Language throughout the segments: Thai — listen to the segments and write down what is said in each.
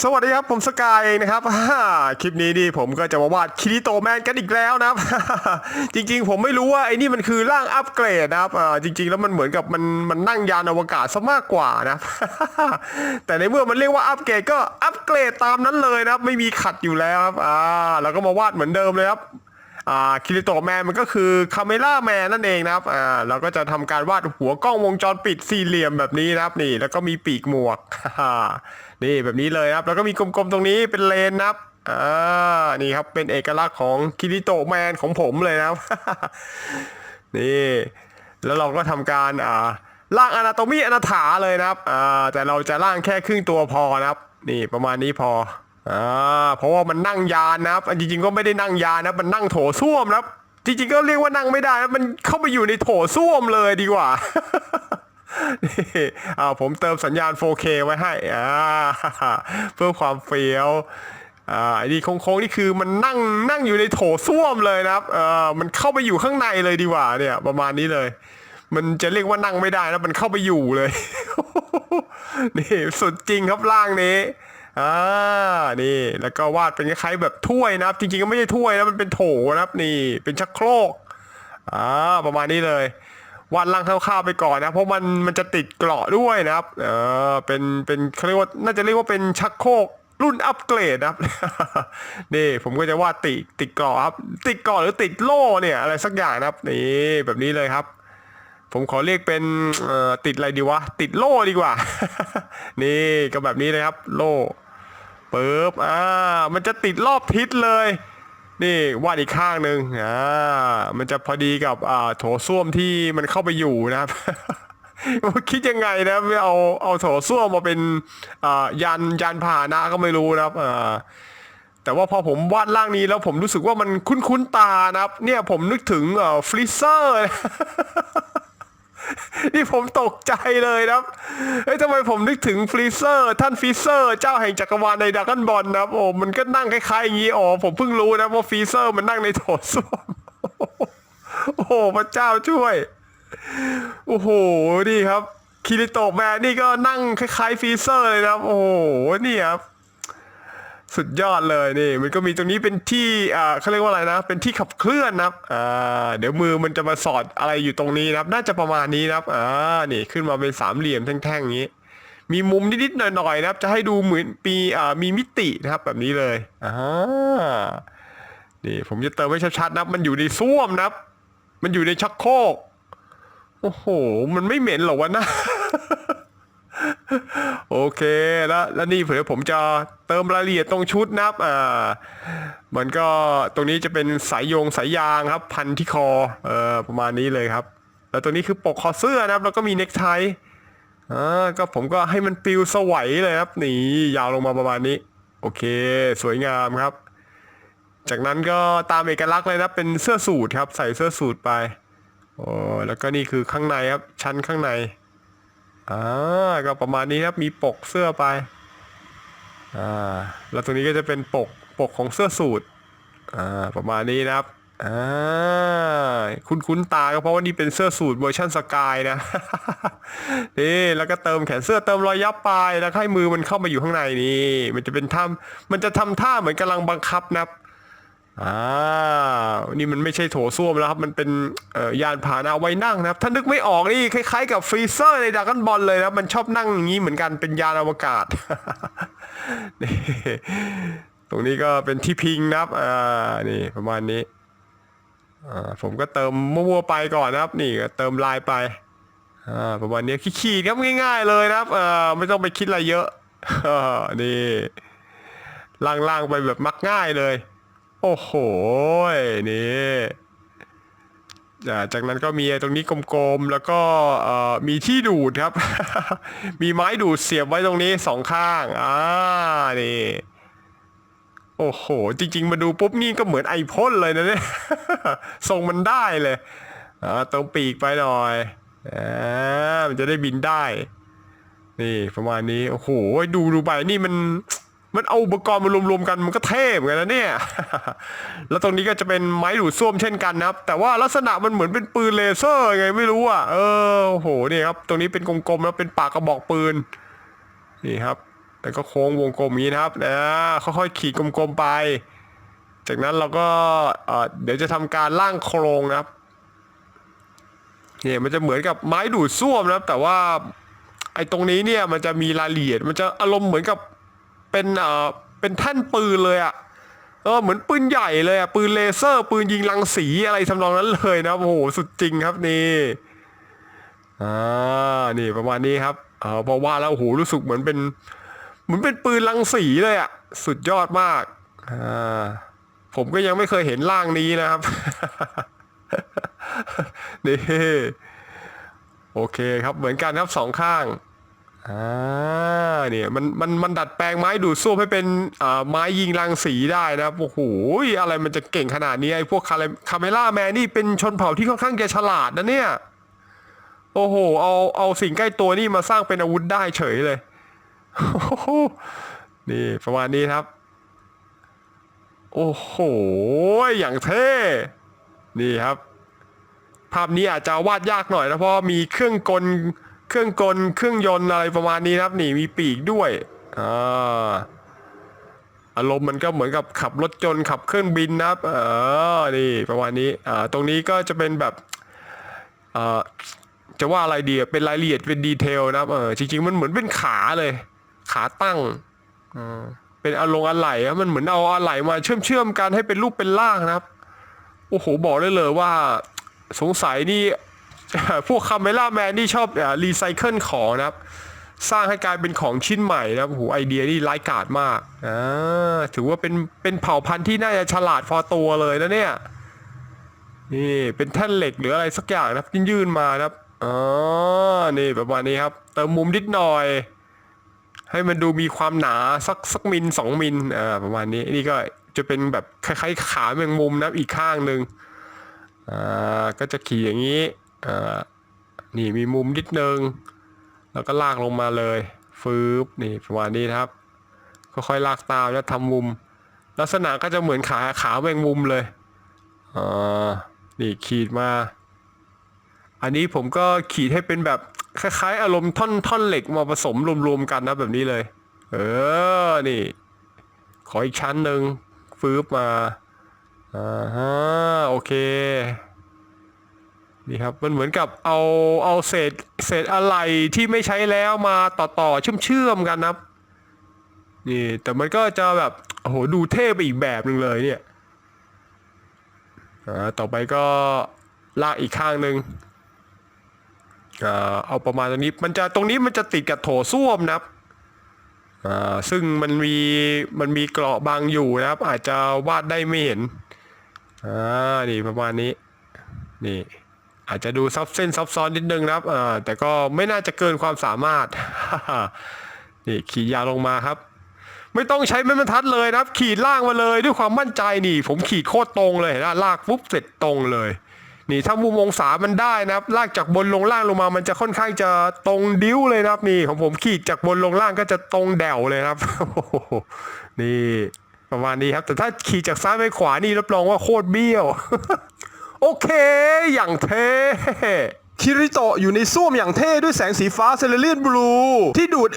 สวัสดีครับผมสกายเองนะครับคลิปนี้ดิผมก็จะมาวาดคิริโตแมนกันอีกแล้วนะครับจริงๆผมไม่รู้ว่าไอ้นี่มันคือร่างอัปเกรดนะครับจริงๆแล้วมันเหมือนกับมันนั่งยานอวกาศซะมากกว่านะแต่ในเมื่อมันเรียกว่าอัปเกรดก็อัปเกรดตามนั้นเลยนะครับไม่มีขัดอยู่แล้วครับเราก็มาวาดเหมือนเดิมเลยครับคิริโตะแมนมันก็คือคาเมล่าแมนนั่นเองนะครับเราก็จะทำการวาดหัวกล้องวงจรปิดสี่เหลี่ยมแบบนี้นะครับนี่แล้วก็มีปีกหมวกนี่แบบนี้เลยนะครับแล้วก็มีกลมๆตรงนี้เป็นเลนนะครับนี่ครับเป็นเอกลักษณ์ของคิริโตะแมนของผมเลยนะครับ นี่แล้วเราก็ทำการร่างอนาโตมีอนาถาเลยนะครับแต่เราจะร่างแค่ครึ่งตัวพอนะครับนี่ประมาณนี้พอเพราะว่ามันนั่งยานนะครับจริงๆก็ไม่ได้นั่งยานนะมันนั่งโถส้วมนะครับจริงๆก็เรียกว่านั่งไม่ได้นะมันเข้าไปอยู่ในโถส้วมเลยดีกว่า นี่ผมเติมสัญญาณ 4K ไว้ให้เพื่อความเฟี้ยวไอ้นี่โค้งๆนี่คือมันนั่งอยู่ในโถส้วมเลยนะครับมันเข้าไปอยู่ข้างในเลยดีกว่าเนี่ยประมาณนี้เลยมันจะเรียกว่านั่งไม่ได้นะมันเข้าไปอยู่เลย นี่สุดจริงครับร่างนี้อ่านี่แล้วก็วาดเป็นคล้ายๆแบบถ้วยนะครับจริงๆก็ไม่ใช่ถ้วยนะมันเป็นโถนะครับนี่เป็นชักโครกประมาณนี้เลยวาดร่างคร่าวๆไปก่อนนะเพราะมันจะติดเกราะด้วยนะครับเป็นเขาเรียกว่าน่าจะเรียกว่าเป็นชักโครกรุ่นอัปเกรดนะครับ นี่ผมก็จะวาดติดเกราะครับติดเกราะหรือติดโล่เนี่ยอะไรสักอย่างนะครับนี่แบบนี้เลยครับ ผมขอเรียกเป็นติดอะไรดีวะติดโล่ดีกว่า นี่ก็แบบนี้เลยครับโล่ปึ๊บมันจะติดรอบทิศเลยนี่วาดอีกข้างหนึ่งมันจะพอดีกับโถส้วมที่มันเข้าไปอยู่นะครับ คิดยังไงนะไม่เอาโถส้วมมาเป็นยานพาหนะก็ไม่รู้นะครับแต่ว่าพอผมวาดร่างนี้แล้วผมรู้สึกว่ามันคุ้นตานะครับเนี่ยผมนึกถึงฟรีเซอร์ นี่ผมตกใจเลยนะครับเฮ้ยทำไมผมนึกถึงฟรีเซอร์ท่านฟรีเซอร์เจ้าแห่งจักรวาลในดราก้อนบอลนะครับโอ้มันก็นั่งคล้ายๆอย่างนี้อ๋อผมเพิ่งรู้นะว่าฟรีเซอร์มันนั่งในโถส้วมโอ้โหพระเจ้าช่วยโอ้โหนี่ครับคิริโตะแมนนี่ก็นั่งคล้ายๆฟรีเซอร์เลยนะครับโอ้โหนี่ครับสุดยอดเลยนี่มันก็มีตรงนี้เป็นที่เขาเรียกว่าอะไรนะเป็นที่ขับเคลื่อนนะครับเดี๋ยวมือมันจะมาสอดอะไรอยู่ตรงนี้นะครับน่าจะประมาณนี้นะครับนี่ขึ้นมาเป็นสามเหลี่ยมแท่งๆอย่างนี้มีมุมนิดๆหน่อยๆนะครับจะให้ดูเหมือนมีมิตินะครับแบบนี้เลยนี่ผมจะเติมให้ชัดๆนะมันอยู่ในส้วมนะครับมันอยู่ในชักโครกโอ้โหมันไม่เหม็นหรอวะนะ โอเคแล้วนี่เผื่อผมจะเติมรายละเอียดตรงชุดนะครับมันก็ตรงนี้จะเป็นสายยางครับพันที่คอประมาณนี้เลยครับแล้วตรงนี้คือปกคอเสื้อนะครับแล้วก็มีเนคไทก็ผมก็ให้มันปลิวสวัยเลยครับนี่ยาวลงมาประมาณนี้โอเคสวยงามครับจากนั้นก็ตามเอกลักษณ์เลยนะเป็นเสื้อสูทครับใส่เสื้อสูทไปโอ้แล้วก็นี่คือข้างในครับชั้นข้างใน อ่าก็ประมาณนี้ครับมีปกเสื้อไปแล้วตรงนี้ก็จะเป็นปกของเสื้อสูทประมาณนี้นะครับคุ้นตาก็เพราะว่านี่เป็นเสื้อสูทเวอร์ชันสกายนะ นี่แล้วก็เติมแขนเสื้อเติมรอยยับปลายแล้วให้มือมันเข้ามาอยู่ข้างในนี่มันจะทำท่าเหมือนกำลังบังคับนะครับ อ่านี่มันไม่ใช่โถส้วมแล้วครับมันเป็นยานพาหนะไว้นั่งนะครับถ้านึกไม่ออกนี่คล้ายๆกับฟรีเซอร์ในดราก้อนบอลเลยนะมันชอบนั่งอย่างนี้เหมือนกันเป็นยานอวกาศ นี่ตรงนี้ก็เป็นที่พิงนะครับนี่ประมาณนี้ผมก็เติมมั่วๆไปก่อนนะครับนี่ก็เติมลายไปประมาณนี้ขีดๆครับง่ายๆเลยนะครับไม่ต้องไปคิดอะไรเยอะ นี่ล่างๆไปแบบมักง่ายเลย โอ้โหนี่จากนั้นก็มีตรงนี้กลมๆแล้วก็มีที่ดูดครับ มีไม้ดูดเสียบไว้ตรงนี้สองข้างนี่โอ้โหจริงๆมาดูปุ๊บนี่ก็เหมือนไอพ่นเลยนะเนี่ย ทรงมันได้เลยตรงปีกไปหน่อยมันจะได้บินได้นี่ประมาณนี้โอ้โหดูไปนี่มันเอาอุปกรณ์มารวมๆกันมันก็เท่เหมือนกันนะเนี่ย แล้วตรงนี้ก็จะเป็นไม้ดูดซ่วมเช่นกันนะครับแต่ว่าลักษณะมันเหมือนเป็นปืนเลเซอร์ไงไม่รู้อ่ะโอ้โหนี่ครับตรงนี้เป็นกลมๆแล้วเป็นปากกระบอกปืนนี่ครับ แล้วก็โค้งวงกลมนี้นะครับค่อยๆขีดกลมๆไปจากนั้นเราก็เดี๋ยวจะทำการร่างโครงนะครับเนี่ยมันจะเหมือนกับไม้ดูดซ่วมนะครับแต่ว่าไอ้ตรงนี้เนี่ยมันจะมีรายละเอียดมันจะอารมณ์เหมือนกับเป็นแท่นปืนเลยอะเหมือนปืนใหญ่เลยอะปืนเลเซอร์ปืนยิงรังสีอะไรทำนองนั้นเลยนะโอ้โหสุดจริงครับนี่นี่ประมาณนี้ครับพอว่าแล้วโอ้โหรู้สึกเหมือนเป็นปืนรังสีเลยอะสุดยอดมากผมก็ยังไม่เคยเห็นร่างนี้นะครับ นี่โอเคครับเหมือนกันครับสองข้างเนี่ยมันดัดแปลงไม้ดูดซ่วมให้เป็นไม้ยิงรังสีได้นะครับโอ้โหอะไรมันจะเก่งขนาดนี้ไอ้พวกคาเมล่าแมนนี่เป็นชนเผ่าที่ค่อนข้างจะฉลาดนะเนี่ยโอ้โหเอาสิ่งใกล้ตัวนี่มาสร้างเป็นอาวุธได้เฉยเลยนี่ประมาณนี้ครับโอ้โหอย่างเท่นี่ครับภาพนี้อาจจะวาดยากหน่อยนะเพราะมีเครื่องยนต์อะไรประมาณนี้นะครับนี่มีปีกด้วยอารมณ์มันก็เหมือนกับขับรถยนต์ขับเครื่องบินนะครับนี่ประมาณนี้ตรงนี้ก็จะเป็นแบบจะว่าอะไรดีเป็นรายละเอียดเป็นดีเทลนะครับจริงๆมันเหมือนเป็นขาเลยขาตั้งเป็นอะไหล่มันเหมือนเอาอะไหล่มาเชื่อมกันให้เป็นรูปเป็นร่างนะครับโอ้โหบอกได้เลยว่าสงสัยนี่ พวกคาเมล่าแมนนี่ชอบรีไซเคิลของนะครับสร้างให้กลายเป็นของชิ้นใหม่นะครับโอ้โหไอเดียนี่ร้ายกาจมากถือว่าเป็นเผ่าพันธุ์ที่น่าจะฉลาดพอตัวเลยนะเนี่ยนี่เป็นแท่นเหล็กหรืออะไรสักอย่างนะครับยื่นมานะครับนี่ประมาณนี้ครับเติมมุมนิดหน่อยให้มันดูมีความหนาสักมิล2 มิลประมาณนี้นี่ก็จะเป็นแบบคล้ายๆขาแมงมุมนะอีกข้างหนึ่งก็จะขี่อย่างนี้นี่มีมุมนิดนึงแล้วก็ลากลงมาเลยฟืบนี่ประมาณนี้นะครับค่อยๆลากตามแล้วทำมุมลักษณะก็จะเหมือนขาแมงมุมเลยนี่ขีดมาอันนี้ผมก็ขีดให้เป็นแบบคล้ายๆอารมณ์ท่อนเหล็กมาผสมรวมๆกันนะแบบนี้เลยนี่ขออีกชั้นหนึ่งฟืบมาโอเคนี่ครับมันเหมือนกับเอาเศษอะไหล่ที่ไม่ใช้แล้วมาต่อเชื่อมกันนะครับนี่แต่มันก็จะแบบโอ้โหดูเท่ไปอีกแบบหนึ่งเลยเนี่ยต่อไปก็ลากอีกข้างหนึ่งเอาประมาณตรงนี้มันจะติดกับโถส้วมนะครับซึ่งมันมีเกราะบางอยู่นะครับอาจจะวาดได้ไม่เห็นนี่ประมาณนี้นี่อาจจะดูซับซ้อนนิดนึงนะครับแต่ก็ไม่น่าจะเกินความสามารถ นี่ขีดยาวลงมาครับไม่ต้องใช้ไม้บรรทัดเลยนะครับขีดล่างมาเลยด้วยความมั่นใจนี่ผมขีดโคตรตรงเลยนะลากปุ๊บเสร็จตรงเลยนี่ถ้ามุมองศามันได้นะครับลากจากบนลงล่างลงมามันจะค่อนข้างจะตรงดิ้วเลยนะครับนี่ของผมขีดจากบนลงล่างก็จะตรงแด่วเลยครับ นี่ประมาณนี้ครับแต่ถ้าขีดจากซ้ายไปขวานี่รับรองว่าโคตรเบี้ยว โอเคอย่างเท่คิริโตะอยู่ในส้วมอย่างเท่ด้วยแสงสีฟ้าเซเลเรียนบลูที่ดูด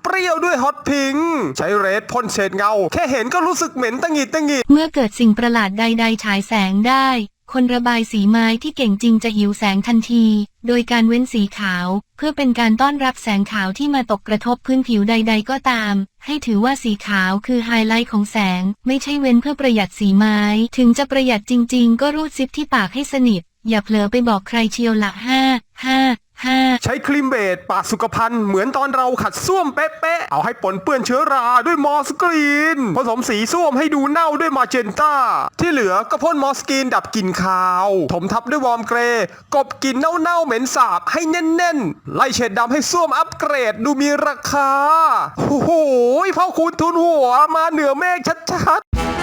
เปรี้ยวด้วยฮอตพิงใช้เรดพ่นเฉดเงาแค่เห็นก็รู้สึกเหม็นตะหงิดเมื่อเกิดสิ่งประหลาดใดๆฉายแสงได้คนระบายสีไม้ที่เก่งจริงจะหิวแสงทันทีโดยการเว้นสีขาวเพื่อเป็นการต้อนรับแสงขาวที่มาตกกระทบพื้นผิวใดๆก็ตามให้ถือว่าสีขาวคือไฮไลท์ของแสงไม่ใช่เว้นเพื่อประหยัดสีไม้ถึงจะประหยัดจริงๆก็รูดซิปที่ปากให้สนิทอย่าเผลอไปบอกใครเชียวละใช้ครีมเบสปาดสุขภัณฑ์เหมือนตอนเราขัดส้วมเป๊ะๆเอาให้ปนเปื้อนเชื้อราด้วยมอสกรีนผสมสีส้วมให้ดูเน่าด้วยมาเจนต้าที่เหลือก็พ่นมอสกรีนดับกลิ่นคาวถมทับด้วยวอร์มเกรย์กบกลิ่นเน่าเหม็นสาบให้แน่นๆไล่เฉดดำให้ส้วมอัปเกรดดูมีราคาโอ้โหพ่อคุณทุนหัวมาเหนือเมฆชัดๆ